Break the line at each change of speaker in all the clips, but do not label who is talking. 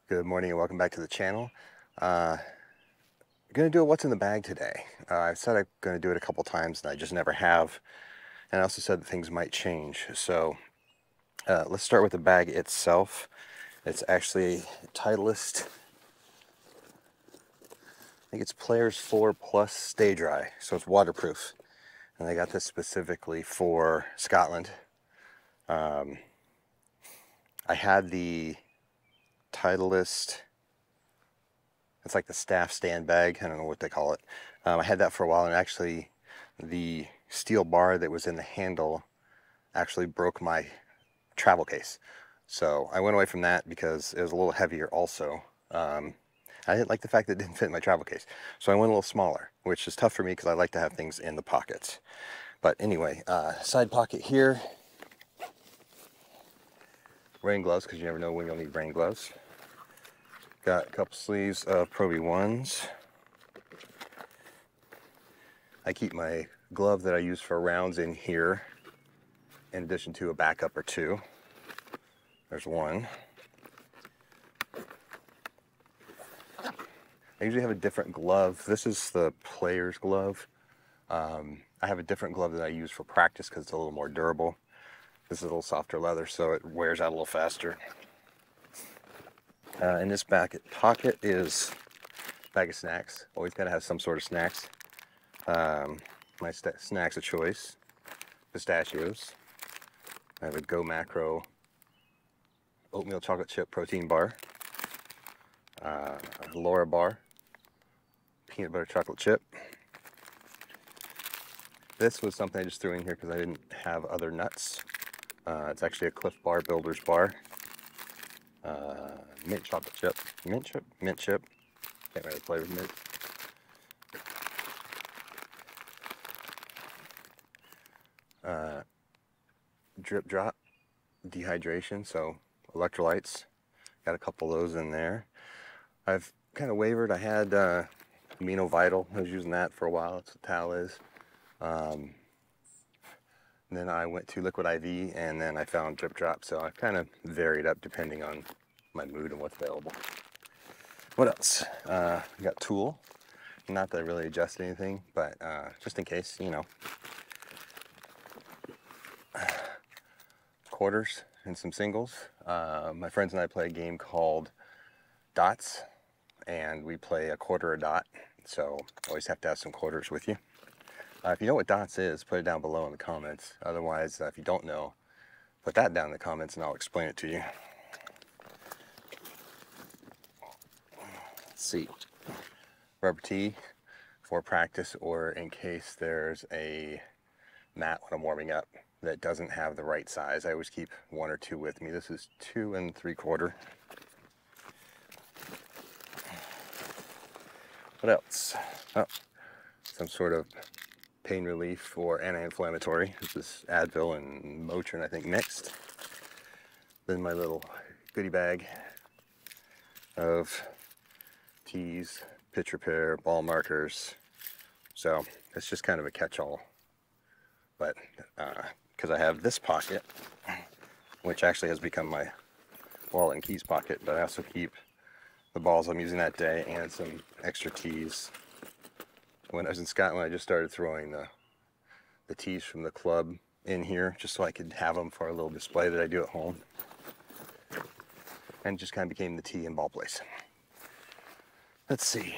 Good morning and welcome back to the channel. I'm going to do a what's in the bag today. I said I'm going to do it a couple times and I just never have. And I also said that things might change. So let's start with the bag itself. It's actually Titleist. I think it's Players 4 Plus Stay Dry. So it's waterproof. And I got this specifically for Scotland. I had the Titleist. It's like the staff stand bag. I don't know what they call it. I had that for a while, and actually the steel bar that was in the handle actually broke my travel case. So I went away from that because it was a little heavier also. I didn't like the fact that it didn't fit in my travel case. So I went a little smaller, which is tough for me because I like to have things in the pockets. But anyway, side pocket here. Rain gloves, because you never know when you'll need rain gloves. Got a couple sleeves of Pro V1s. I keep my glove that I use for rounds in here, in addition to a backup or two. There's one. I usually have a different glove. This is the player's glove. I have a different glove that I use for practice because it's a little more durable. This is a little softer leather, so it wears out a little faster. In this back pocket is a bag of snacks. Always got to have some sort of snacks. My snacks of choice: pistachios. I have a Go Macro oatmeal chocolate chip protein bar, a Laura bar, peanut butter chocolate chip. This was something I just threw in here because I didn't have other nuts. It's actually a Cliff Bar Builder's bar. Mint chocolate chip. Mint chip. Can't really play with mint. Drip drop dehydration, so electrolytes. Got a couple of those in there. I've kind of wavered. I had Amino Vital. I was using that for a while. That's what Tal is. Then I went to Liquid IV, and then I found Drip Drop. So I kind of varied up depending on my mood and what's available. What else? I got Tool. Not that I really adjust anything, but just in case, you know. Quarters and some singles. My friends and I play a game called Dots, and we play a quarter a dot, so always have to have some quarters with you. If you know what dots is, put it down below in the comments. Otherwise, if you don't know, put that down in the comments and I'll explain it to you. Let's see. Rubber tee for practice, or in case there's a mat when I'm warming up that doesn't have the right size. I always keep one or two with me. This is 2 3/4. What else? Oh, some sort of pain relief or anti-inflammatory. This is Advil and Motrin, I think, mixed. Then my little goodie bag of tees, pitch repair, ball markers. So it's just kind of a catch-all. But because I have this pocket, which actually has become my wallet and keys pocket, but I also keep the balls I'm using that day and some extra tees. When I was in Scotland, I just started throwing the tees from the club in here just so I could have them for a little display that I do at home. And it just kind of became the tee and ball place. Let's see.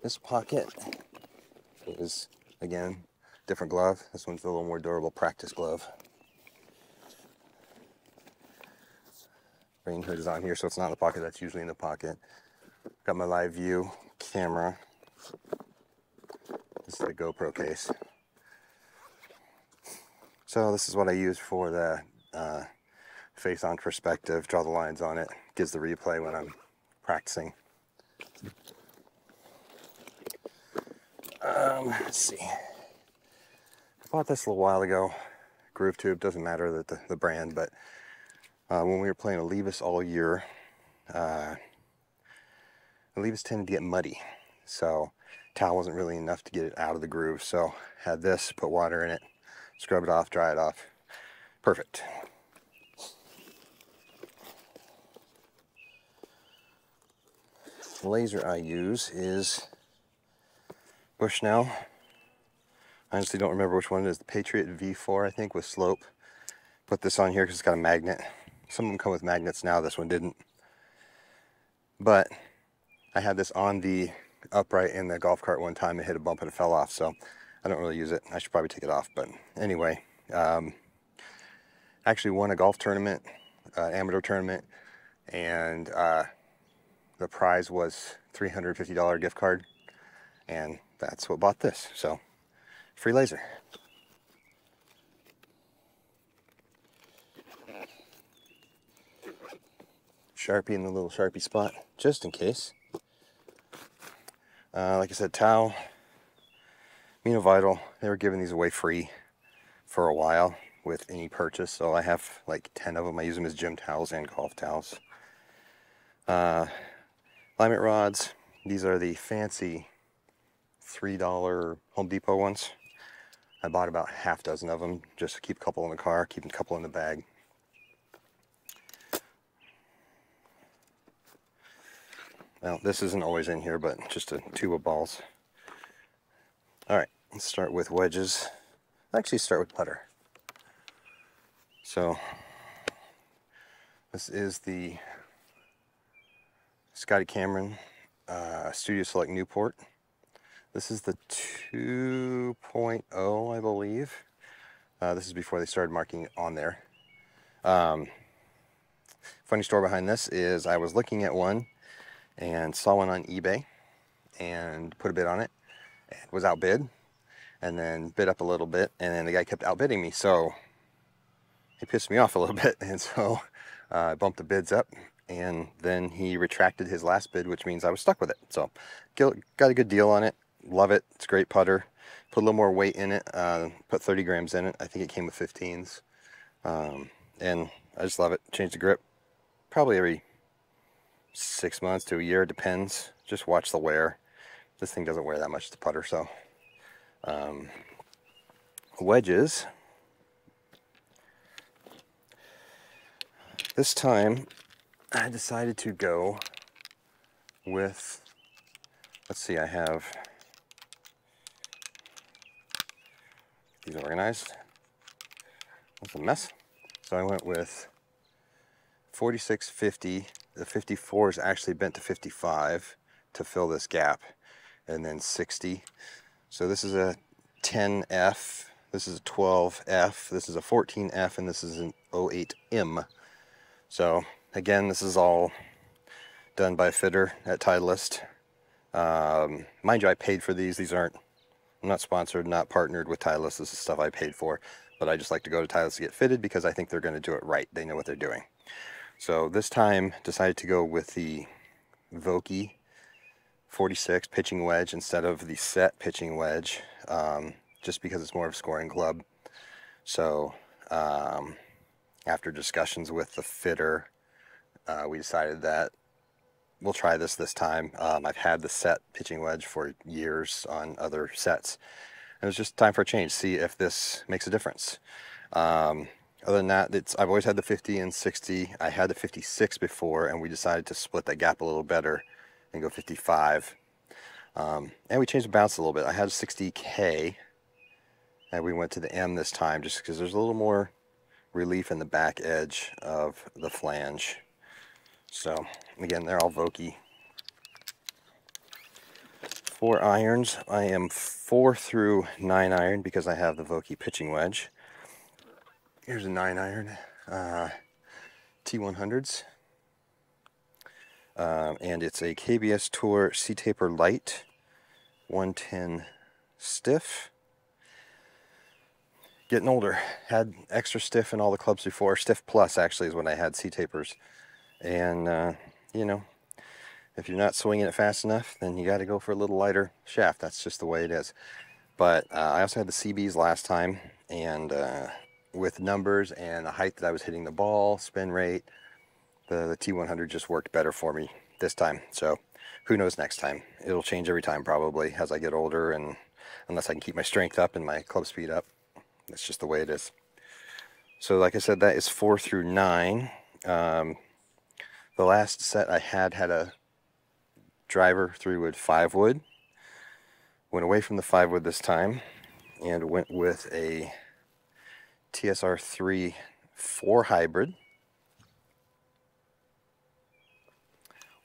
This pocket is, again, different glove. This one's a little more durable practice glove. Rain hood is on here, so it's not in the pocket. That's usually in the pocket. Got my live view camera. This is the GoPro case. So this is what I use for the face on perspective. Draw the lines on it. Gives the replay when I'm practicing. Let's see. I bought this a little while ago. Groove Tube, doesn't matter the brand, but when we were playing Alevus all year, Alevus tended to get muddy, so towel wasn't really enough to get it out of the groove. So had this, put water in it, scrub it off, dry it off. Perfect. laser I use is Bushnell. I honestly don't remember which one it is. The Patriot V4, I think, with slope. Put this on here because it's got a magnet. Some of them come with magnets now. This one didn't. But I had this on the upright in the golf cart one time. It hit a bump and it fell off, so I don't really use it. I should probably take it off. But anyway, actually won a golf tournament, amateur tournament, and the prize was $350 gift card, and that's what bought this. So free laser. Sharpie in the little Sharpie spot, just in case. Like I said, towel, Vital. They were giving these away free for a while with any purchase, so I have like 10 of them. I use them as gym towels and golf towels. Alignment rods. These are the fancy $3 Home Depot ones. I bought about half dozen of them just to keep a couple in the car, keep a couple in the bag. Well, this isn't always in here, but just a tube of balls. Alright, let's start with wedges. Actually, start with putter. So, this is the Scotty Cameron Studio Select Newport. This is the 2.0, I believe. This is before they started marking on there. Funny story behind this is I was looking at one and saw one on eBay and put a bid on it. It was outbid, and then bid up a little bit, and then the guy kept outbidding me, so he pissed me off a little bit, and so I bumped the bids up, and then he retracted his last bid, which means I was stuck with it. So got a good deal on it. Love it. It's a great putter. Put a little more weight in it. Put 30 grams in it. I think it came with 15s. And I just love it. Change the grip probably every 6 months to a year, depends. Just watch the wear. This thing doesn't wear that much to putter, so. Wedges. This time, I decided to go with, let's see, I have these organized. That's a mess. So I went with 4650. The 54 is actually bent to 55 to fill this gap, and then 60. So this is a 10F, this is a 12F, this is a 14F, and this is an 08M. So again, this is all done by a fitter at Titleist. Mind you, I paid for these. These aren't, I'm not sponsored, not partnered with Titleist. This is stuff I paid for, but I just like to go to Titleist to get fitted because I think they're going to do it right. They know what they're doing. So this time, decided to go with the Vokey 46 pitching wedge instead of the set pitching wedge, just because it's more of a scoring club. So after discussions with the fitter, we decided that we'll try this time. I've had the set pitching wedge for years on other sets. It was just time for a change, see if this makes a difference. Other than that, I've always had the 50 and 60. I had the 56 before, and we decided to split that gap a little better and go 55. And we changed the bounce a little bit. I had a 60K, and we went to the M this time just because there's a little more relief in the back edge of the flange. So, again, they're all Vokey. 4 irons. I am 4 through 9 iron because I have the Vokey pitching wedge. Here's a 9 iron, T100s, and it's a KBS Tour C-Taper Light, 110 stiff. Getting older, had extra stiff in all the clubs before. Stiff plus actually is when I had C-Tapers, and you know, if you're not swinging it fast enough, then you got to go for a little lighter shaft. That's just the way it is. But I also had the CBs last time, and with numbers and the height that I was hitting the ball, spin rate, the T100 just worked better for me this time. So who knows next time? It'll change every time probably as I get older, and unless I can keep my strength up and my club speed up. That's just the way it is. So like I said, that is 4 through 9. The last set I had a driver 3-wood 5-wood. Went away from the 5-wood this time and went with a TSR3 4 hybrid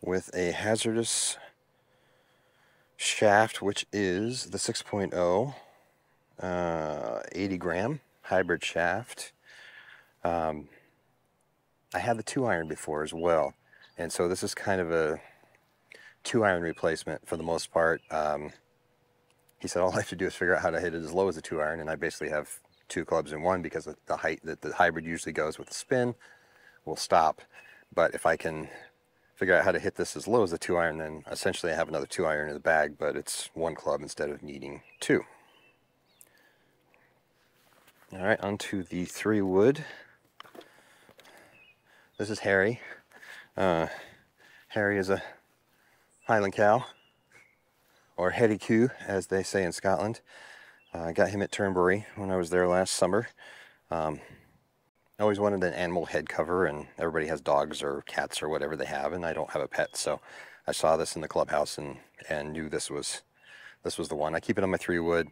with a hazardous shaft, which is the 6.0 80 gram hybrid shaft. I had the 2-iron before as well, and so this is kind of a 2-iron replacement for the most part. He said all I have to do is figure out how to hit it as low as a 2-iron, and I basically have 2 clubs in one because of the height that the hybrid usually goes with the spin will stop. But if I can figure out how to hit this as low as a 2-iron, then essentially I have another 2-iron in the bag, but it's 1 club instead of needing 2. All right, onto the 3-wood. This is Harry. Harry is a Highland cow, or heady coo, as they say in Scotland. I got him at Turnberry when I was there last summer. I always wanted an animal head cover, and everybody has dogs or cats or whatever they have, and I don't have a pet, so I saw this in the clubhouse and knew this was the one. I keep it on my 3-wood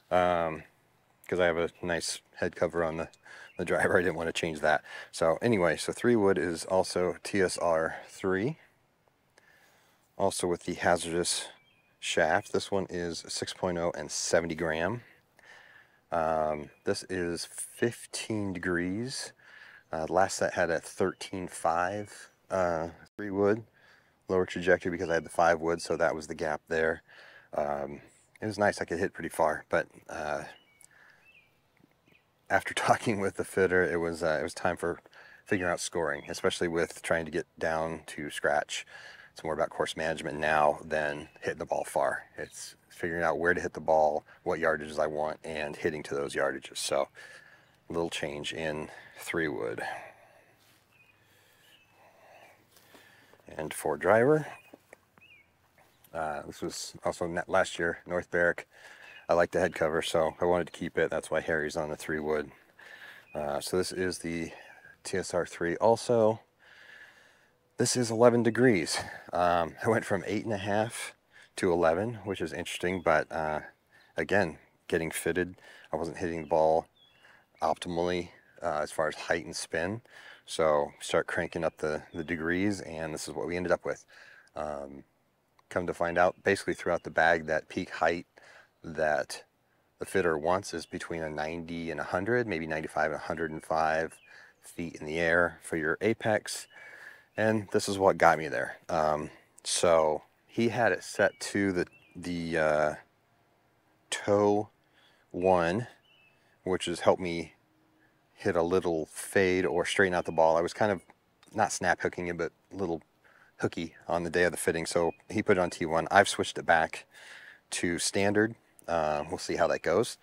because I have a nice head cover on the driver. I didn't want to change that. So anyway, so 3-wood is also TSR3, also with the hazardous shaft. This one is 6.0 and 70 gram. This is 15 degrees. Last set had a 13.5 3-wood lower trajectory because I had the 5-wood, so that was the gap there. It was nice. I could hit pretty far, but after talking with the fitter, it was time for figuring out scoring, especially with trying to get down to scratch. It's more about course management now than hitting the ball far. It's figuring out where to hit the ball, what yardages I want, and hitting to those yardages. So a little change in 3-wood. And for driver, this was also last year, North Berwick. I like the head cover, so I wanted to keep it. That's why Harry's on the 3-wood. So this is the TSR3 also. This is 11 degrees. I went from 8.5 to 11, which is interesting, but again, getting fitted, I wasn't hitting the ball optimally as far as height and spin. So start cranking up the degrees, and this is what we ended up with. Come to find out, basically throughout the bag, that peak height that the fitter wants is between a 90 and 100, maybe 95 and 105 feet in the air for your apex. And this is what got me there. So he had it set to the toe 1, which has helped me hit a little fade or straighten out the ball. I was kind of not snap hooking it, but a little hooky on the day of the fitting. So he put it on T1. I've switched it back to standard. We'll see how that goes.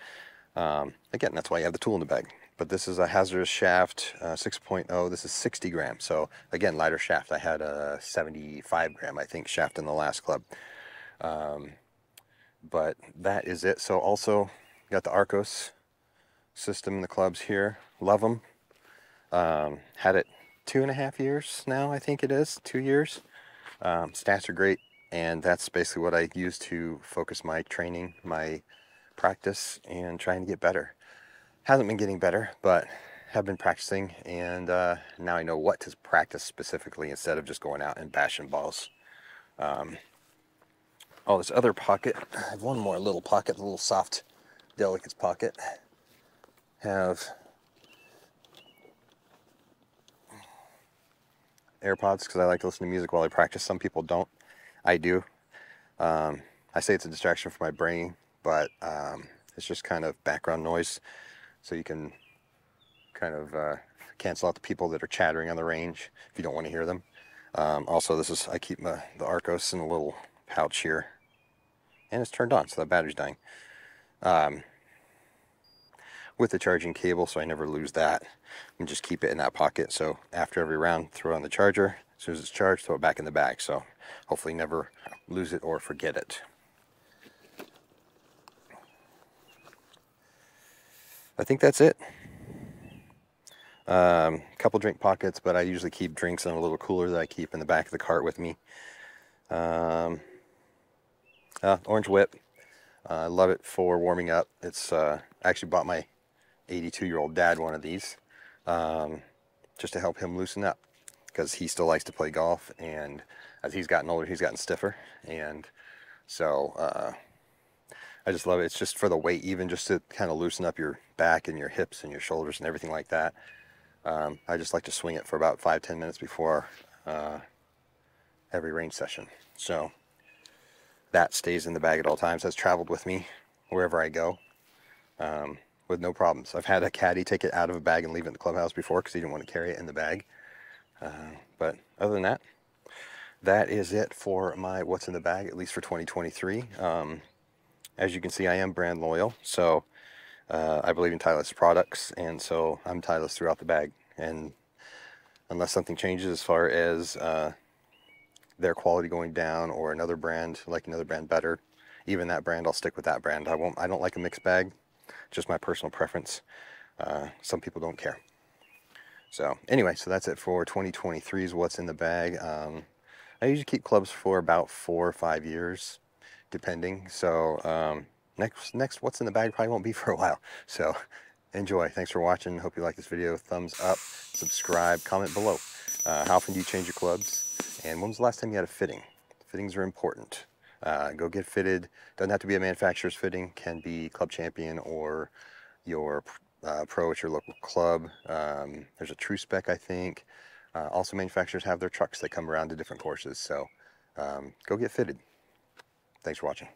Again, that's why you have the tool in the bag. But this is a hazardous shaft, 6.0. This is 60 grams. So again, lighter shaft. I had a 75 gram, I think, shaft in the last club. But that is it. So also got the Arcos system in the clubs here. Love them. Had it 2.5 years now, I think it is. 2 years. Stats are great. And that's basically what I use to focus my training, my practice, and trying to get better. Hasn't been getting better, but have been practicing, and now I know what to practice specifically instead of just going out and bashing balls. Oh, this other pocket, I have one more little pocket, a little soft delicates pocket. Have AirPods because I like to listen to music while I practice. Some people don't. I do. I say it's a distraction for my brain, but it's just kind of background noise. So you can kind of cancel out the people that are chattering on the range if you don't want to hear them. Also, I keep the Arcos in a little pouch here. And it's turned on, so the battery's dying. With the charging cable, so I never lose that. And just keep it in that pocket. So after every round, throw it on the charger. As soon as it's charged, throw it back in the bag. So hopefully never lose it or forget it. I think that's it. Couple drink pockets, but I usually keep drinks in a little cooler that I keep in the back of the cart with me. Orange Whip. I love it for warming up. It's I actually bought my 82-year-old dad one of these just to help him loosen up, because he still likes to play golf, and as he's gotten older, he's gotten stiffer, and so I just love it. It's just for the weight, even just to kind of loosen up your back and your hips and your shoulders and everything like that. I just like to swing it for about 5-10 minutes before every range session. So that stays in the bag at all times, has traveled with me wherever I go with no problems. I've had a caddy take it out of a bag and leave it in the clubhouse before because he didn't want to carry it in the bag. But other than that, that is it for my what's in the bag, at least for 2023. As you can see, I am brand loyal, so I believe in Titleist products, and so I'm Titleist throughout the bag. And unless something changes as far as their quality going down, or another brand, like another brand better, even that brand, I'll stick with that brand. I don't like a mixed bag, just my personal preference. Some people don't care. So anyway, so that's it for 2023's what's in the bag. I usually keep clubs for about 4 or 5 years, depending. So next what's in the bag probably won't be for a while. So enjoy. Thanks for watching. Hope you like this video. Thumbs up, subscribe, comment below. How often do you change your clubs? And when was the last time you had a fitting? Fittings are important. Go get fitted. Doesn't have to be a manufacturer's fitting. Can be Club Champion or your pro at your local club. There's a True Spec, I think. Also, manufacturers have their trucks that come around to different courses. So go get fitted. Thanks for watching.